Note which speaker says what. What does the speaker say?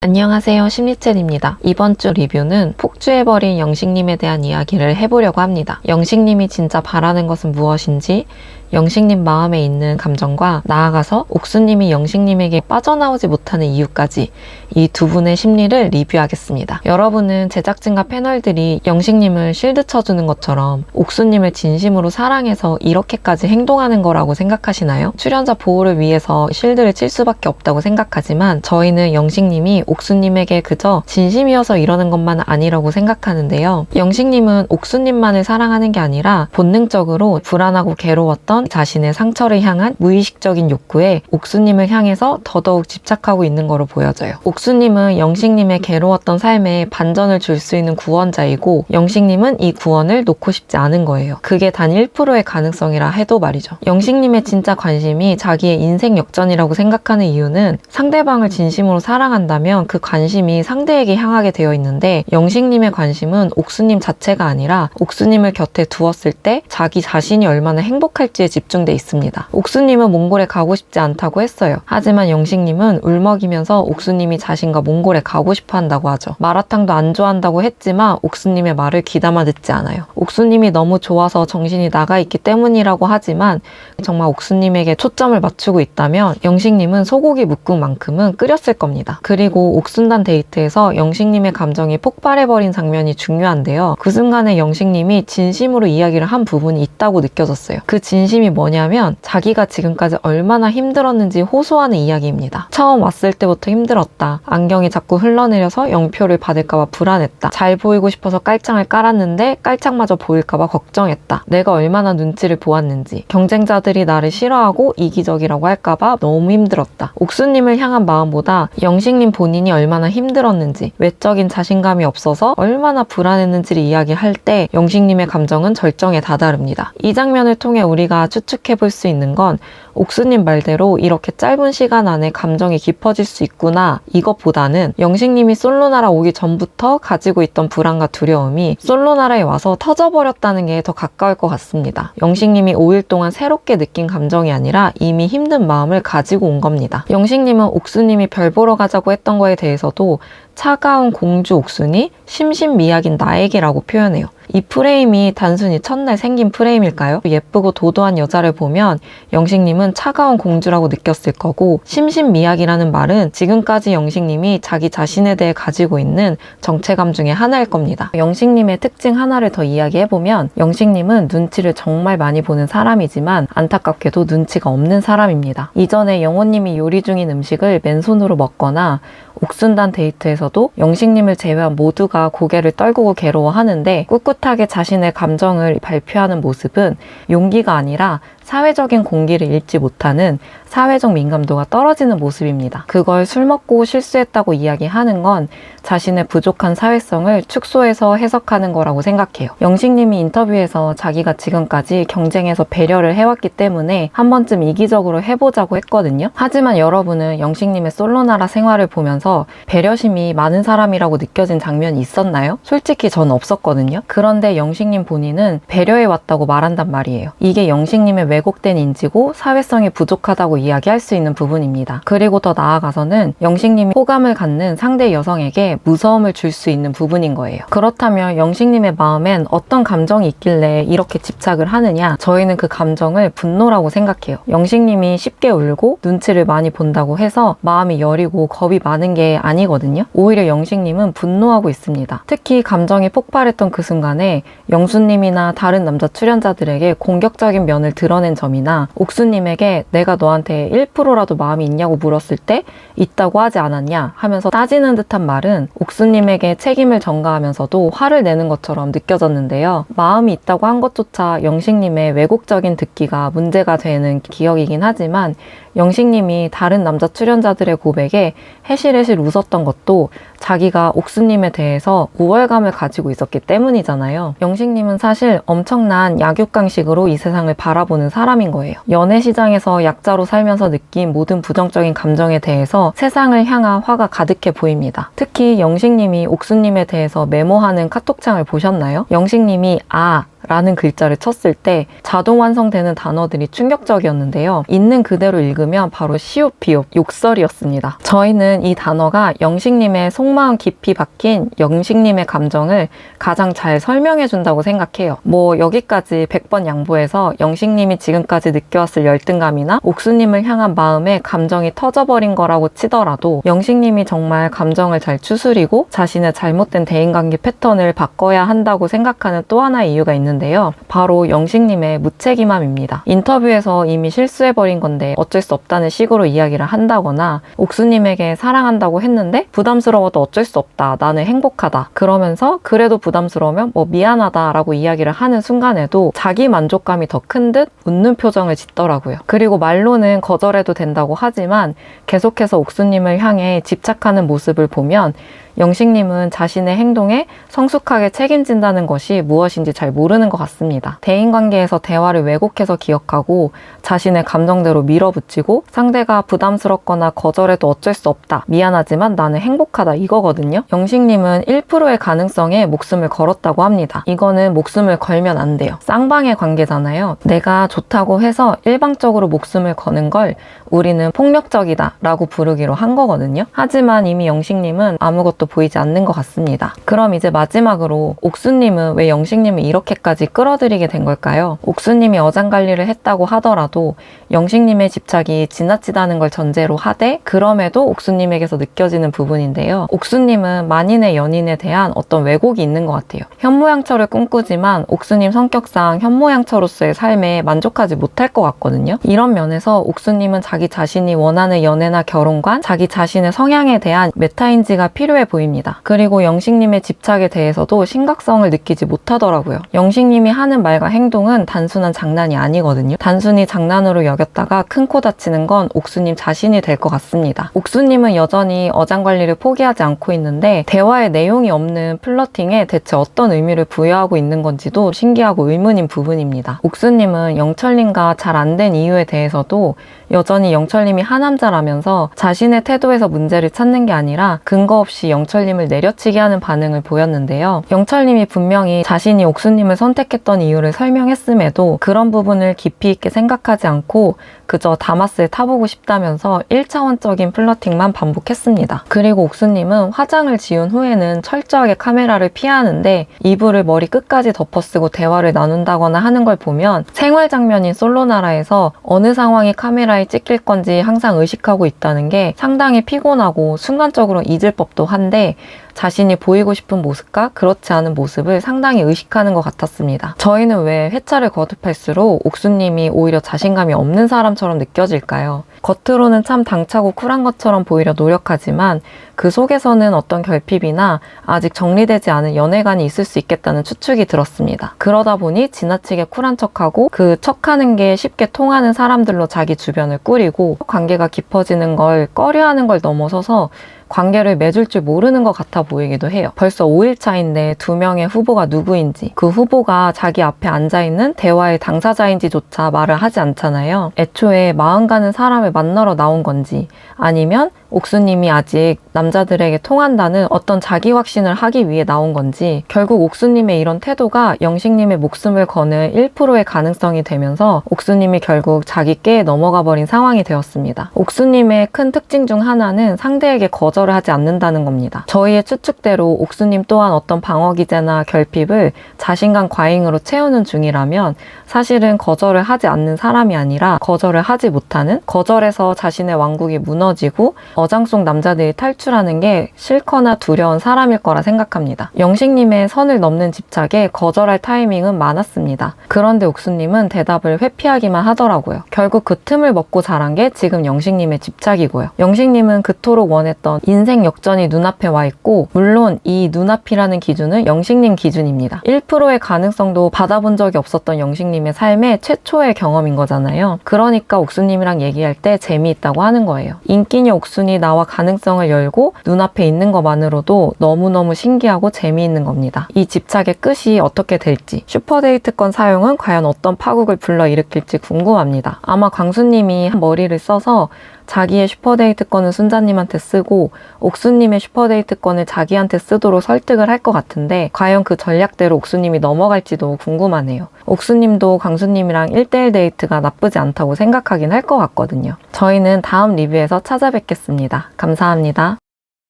Speaker 1: 안녕하세요, 심리챗입니다. 이번 주 리뷰는 폭주해버린 영식님에 대한 이야기를 해보려고 합니다. 영식님이 진짜 바라는 것은 무엇인지, 영식님 마음에 있는 감정과 나아가서 옥수님이 영식님에게 빠져나오지 못하는 이유까지 이 두 분의 심리를 리뷰하겠습니다. 여러분은 제작진과 패널들이 영식님을 실드 쳐주는 것처럼 옥수님을 진심으로 사랑해서 이렇게까지 행동하는 거라고 생각하시나요? 출연자 보호를 위해서 실드를 칠 수밖에 없다고 생각하지만 저희는 영식님이 옥수님에게 그저 진심이어서 이러는 것만 아니라고 생각하는데요. 영식님은 옥수님만을 사랑하는 게 아니라 본능적으로 불안하고 괴로웠던 자신의 상처를 향한 무의식적인 욕구에 옥수님을 향해서 더더욱 집착하고 있는 거로 보여져요. 옥수님은 영식님의 괴로웠던 삶에 반전을 줄 수 있는 구원자이고 영식님은 이 구원을 놓고 싶지 않은 거예요. 그게 단 1%의 가능성이라 해도 말이죠. 영식님의 진짜 관심이 자기의 인생 역전이라고 생각하는 이유는 상대방을 진심으로 사랑한다면 그 관심이 상대에게 향하게 되어 있는데 영식님의 관심은 옥수님 자체가 아니라 옥수님을 곁에 두었을 때 자기 자신이 얼마나 행복할지에 집중돼 있습니다. 옥수님은 몽골에 가고 싶지 않다고 했어요. 하지만 영식님은 울먹이면서 옥수님이 자신과 몽골에 가고 싶어 한다고 하죠. 마라탕도 안 좋아한다고 했지만 옥수님의 말을 귀담아 듣지 않아요. 옥수님이 너무 좋아서 정신이 나가 있기 때문이라고 하지만 정말 옥수님에게 초점을 맞추고 있다면 영식님은 소고기 묵국만큼은 끓였을 겁니다. 그리고 옥순단 데이트에서 영식님의 감정이 폭발해버린 장면이 중요한데요. 그 순간에 영식님이 진심으로 이야기를 한 부분이 있다고 느껴졌어요. 그 진심이 뭐냐면 자기가 지금까지 얼마나 힘들었는지 호소하는 이야기입니다. 처음 왔을 때부터 힘들었다. 안경이 자꾸 흘러내려서 영표를 받을까봐 불안했다. 잘 보이고 싶어서 깔창을 깔았는데 깔창마저 보일까봐 걱정했다. 내가 얼마나 눈치를 보았는지. 경쟁자들이 나를 싫어하고 이기적이라고 할까봐 너무 힘들었다. 옥수님을 향한 마음보다 영식님 본인이 얼마나 힘들었는지, 외적인 자신감이 없어서 얼마나 불안했는지를 이야기할 때 영식님의 감정은 절정에 다다릅니다. 이 장면을 통해 우리가 추측해 볼 수 있는 건 옥수님 말대로 이렇게 짧은 시간 안에 감정이 깊어질 수 있구나 이것보다는 영식님이 솔로나라 오기 전부터 가지고 있던 불안과 두려움이 솔로나라에 와서 터져버렸다는 게 더 가까울 것 같습니다. 영식님이 5일 동안 새롭게 느낀 감정이 아니라 이미 힘든 마음을 가지고 온 겁니다. 영식님은 옥수님이 별 보러 가자고 했던 거에 대해서도 차가운 공주 옥순이 심신미약인 나에게라고 표현해요. 이 프레임이 단순히 첫날 생긴 프레임일까요? 예쁘고 도도한 여자를 보면 영식님은 차가운 공주라고 느꼈을 거고 심신미약이라는 말은 지금까지 영식님이 자기 자신에 대해 가지고 있는 정체감 중에 하나일 겁니다. 영식님의 특징 하나를 더 이야기해보면 영식님은 눈치를 정말 많이 보는 사람이지만 안타깝게도 눈치가 없는 사람입니다. 이전에 영호님이 요리 중인 음식을 맨손으로 먹거나 옥순단 데이트에서도 영식님을 제외한 모두가 고개를 떨구고 괴로워하는데 꿋꿋하게 자신의 감정을 발표하는 모습은 용기가 아니라 사회적인 공기를 읽지 못하는 사회적 민감도가 떨어지는 모습입니다. 그걸 술 먹고 실수했다고 이야기하는 건 자신의 부족한 사회성을 축소해서 해석하는 거라고 생각해요. 영식님이 인터뷰에서 자기가 지금까지 경쟁에서 배려를 해왔기 때문에 한 번쯤 이기적으로 해보자고 했거든요. 하지만 여러분은 영식님의 솔로나라 생활을 보면서 배려심이 많은 사람이라고 느껴진 장면이 있었나요? 솔직히 전 없었거든요. 그런데 영식님 본인은 배려해왔다고 말한단 말이에요. 이게 영식님의 왜곡된 인지고 사회성이 부족하다고 이야기할 수 있는 부분입니다. 그리고 더 나아가서는 영식님이 호감을 갖는 상대 여성에게 무서움을 줄 수 있는 부분인 거예요. 그렇다면 영식님의 마음엔 어떤 감정이 있길래 이렇게 집착을 하느냐? 저희는 그 감정을 분노라고 생각해요. 영식님이 쉽게 울고 눈치를 많이 본다고 해서 마음이 여리고 겁이 많은 게 아니거든요. 오히려 영식님은 분노하고 있습니다. 특히 감정이 폭발했던 그 순간에 영수님이나 다른 남자 출연자들에게 공격적인 면을 드러낸 점이나 옥수님에게 내가 너한테 1%라도 마음이 있냐고 물었을 때 있다고 하지 않았냐 하면서 따지는 듯한 말은 옥수님에게 책임을 전가하면서도 화를 내는 것처럼 느껴졌는데요. 마음이 있다고 한 것조차 영식님의 왜곡적인 듣기가 문제가 되는 기억이긴 하지만 영식님이 다른 남자 출연자들의 고백에 해실해실 웃었던 것도 자기가 옥수님에 대해서 우월감을 가지고 있었기 때문이잖아요. 영식님은 사실 엄청난 약육강식으로 이 세상을 바라보는 사람인 거예요. 연애 시장에서 약자로 살면서 느낀 모든 부정적인 감정에 대해서 세상을 향한 화가 가득해 보입니다. 특히 영식님이 옥수님에 대해서 메모하는 카톡창을 보셨나요? 영식님이 라는 글자를 쳤을 때 자동 완성되는 단어들이 충격적이었는데요. 있는 그대로 읽으면 바로 시옷, 비옷, 욕설이었습니다. 저희는 이 단어가 영식님의 속마음 깊이 박힌 영식님의 감정을 가장 잘 설명해 준다고 생각해요. 뭐 여기까지 100번 양보해서 영식님이 지금까지 느껴왔을 열등감이나 옥수님을 향한 마음에 감정이 터져버린 거라고 치더라도 영식님이 정말 감정을 잘 추스리고 자신의 잘못된 대인관계 패턴을 바꿔야 한다고 생각하는 또 하나의 이유가 있는데요. 바로 영식님의 무책임함입니다. 인터뷰에서 이미 실수해버린 건데 어쩔 수 없다는 식으로 이야기를 한다거나 옥수님에게 사랑한다고 했는데 부담스러워도 어쩔 수 없다. 나는 행복하다. 그러면서 그래도 부담스러우면 뭐 미안하다 라고 이야기를 하는 순간에도 자기 만족감이 더 큰 듯 웃는 표정을 짓더라고요. 그리고 말로는 거절해도 된다고 하지만 계속해서 옥수님을 향해 집착하는 모습을 보면 영식님은 자신의 행동에 성숙하게 책임진다는 것이 무엇인지 잘 모르는 것 같습니다. 대인관계에서 대화를 왜곡해서 기억하고 자신의 감정대로 밀어붙이고 상대가 부담스럽거나 거절해도 어쩔 수 없다. 미안하지만 나는 행복하다. 이거거든요. 영식님은 1%의 가능성에 목숨을 걸었다고 합니다. 이거는 목숨을 걸면 안 돼요. 쌍방의 관계잖아요. 내가 좋다고 해서 일방적으로 목숨을 거는 걸 우리는 폭력적이다 라고 부르기로 한 거거든요. 하지만 이미 영식님은 아무것도 보이지 않는 것 같습니다. 그럼 이제 마지막으로 옥수님은 왜 영식님을 이렇게까지 끌어들이게 된 걸까요? 옥수님이 어장관리를 했다고 하더라도 영식님의 집착이 지나치다는 걸 전제로 하되 그럼에도 옥수님에게서 느껴지는 부분인데요. 옥수님은 만인의 연인에 대한 어떤 왜곡이 있는 것 같아요. 현모양처를 꿈꾸지만 옥수님 성격상 현모양처로서의 삶에 만족하지 못할 것 같거든요. 이런 면에서 옥수님은 자기 자신이 원하는 연애나 결혼관, 자기 자신의 성향에 대한 메타인지가 필요해 보입니다. 그리고 영식님의 집착에 대해서도 심각성을 느끼지 못하더라고요. 영식님이 하는 말과 행동은 단순한 장난이 아니거든요. 단순히 장난으로 여겼다가 큰 코 다치는 건 옥수님 자신이 될 것 같습니다. 옥수님은 여전히 어장관리를 포기하지 않고 있는데 대화의 내용이 없는 플러팅에 대체 어떤 의미를 부여하고 있는 건지도 신기하고 의문인 부분입니다. 옥수님은 영철님과 잘 안 된 이유에 대해서도 여전히 영철님이 하남자라면서 자신의 태도에서 문제를 찾는 게 아니라 근거 없이 영철님을 내려치게 하는 반응을 보였는데요. 영철님이 분명히 자신이 옥수님을 선택했던 이유를 설명했음에도 그런 부분을 깊이 있게 생각하지 않고 그저 다마스에 타보고 싶다면서 1차원적인 플러팅만 반복했습니다. 그리고 옥수님은 화장을 지운 후에는 철저하게 카메라를 피하는데 이불을 머리 끝까지 덮어쓰고 대화를 나눈다거나 하는 걸 보면 생활 장면인 솔로나라에서 어느 상황이 카메라에 찍힐 건지 항상 의식하고 있다는 게 상당히 피곤하고 순간적으로 잊을 법도 한데 자신이 보이고 싶은 모습과 그렇지 않은 모습을 상당히 의식하는 것 같았습니다. 저희는 왜 회차를 거듭할수록 옥수님이 오히려 자신감이 없는 사람처럼 느껴질까요? 겉으로는 참 당차고 쿨한 것처럼 보이려 노력하지만 그 속에서는 어떤 결핍이나 아직 정리되지 않은 연애관이 있을 수 있겠다는 추측이 들었습니다. 그러다 보니 지나치게 쿨한 척하고 그 척하는 게 쉽게 통하는 사람들로 자기 주변을 꾸리고 관계가 깊어지는 걸 꺼려하는 걸 넘어서서 관계를 맺을 줄 모르는 것 같아 보이기도 해요. 벌써 5일차인데 2명의 후보가 누구인지, 그 후보가 자기 앞에 앉아있는 대화의 당사자인지조차 말을 하지 않잖아요. 애초에 마음 가는 사람을 만나러 나온 건지 아니면 옥수님이 아직 남자들에게 통한다는 어떤 자기 확신을 하기 위해 나온 건지 결국 옥수님의 이런 태도가 영식님의 목숨을 거는 1%의 가능성이 되면서 옥수님이 결국 자기 꾀에 넘어가 버린 상황이 되었습니다. 옥수님의 큰 특징 중 하나는 상대에게 거절을 하지 않는다는 겁니다. 저희의 추측대로 옥수님 또한 어떤 방어기제나 결핍을 자신감 과잉으로 채우는 중이라면 사실은 거절을 하지 않는 사람이 아니라 거절을 하지 못하는, 거절해서 자신의 왕국이 무너지고 어장 속 남자들이 탈출하는 게 싫거나 두려운 사람일 거라 생각합니다. 영식님의 선을 넘는 집착에 거절할 타이밍은 많았습니다. 그런데 옥수님은 대답을 회피하기만 하더라고요. 결국 그 틈을 먹고 자란 게 지금 영식님의 집착이고요. 영식님은 그토록 원했던 인생 역전이 눈앞에 와 있고 물론 이 눈앞이라는 기준은 영식님 기준입니다. 1%의 가능성도 받아본 적이 없었던 영식님의 삶의 최초의 경험인 거잖아요. 그러니까 옥수님이랑 얘기할 때 재미있다고 하는 거예요. 인기녀 옥순이 나와 가능성을 열고 눈앞에 있는 것만으로도 너무너무 신기하고 재미있는 겁니다. 이 집착의 끝이 어떻게 될지, 슈퍼데이트권 사용은 과연 어떤 파국을 불러일으킬지 궁금합니다. 아마 광수님이 머리를 써서 자기의 슈퍼데이트권은 순자님한테 쓰고 옥수님의 슈퍼데이트권을 자기한테 쓰도록 설득을 할 것 같은데 과연 그 전략대로 옥수님이 넘어갈지도 궁금하네요. 옥수님도 강수님이랑 1대1 데이트가 나쁘지 않다고 생각하긴 할 것 같거든요. 저희는 다음 리뷰에서 찾아뵙겠습니다. 감사합니다.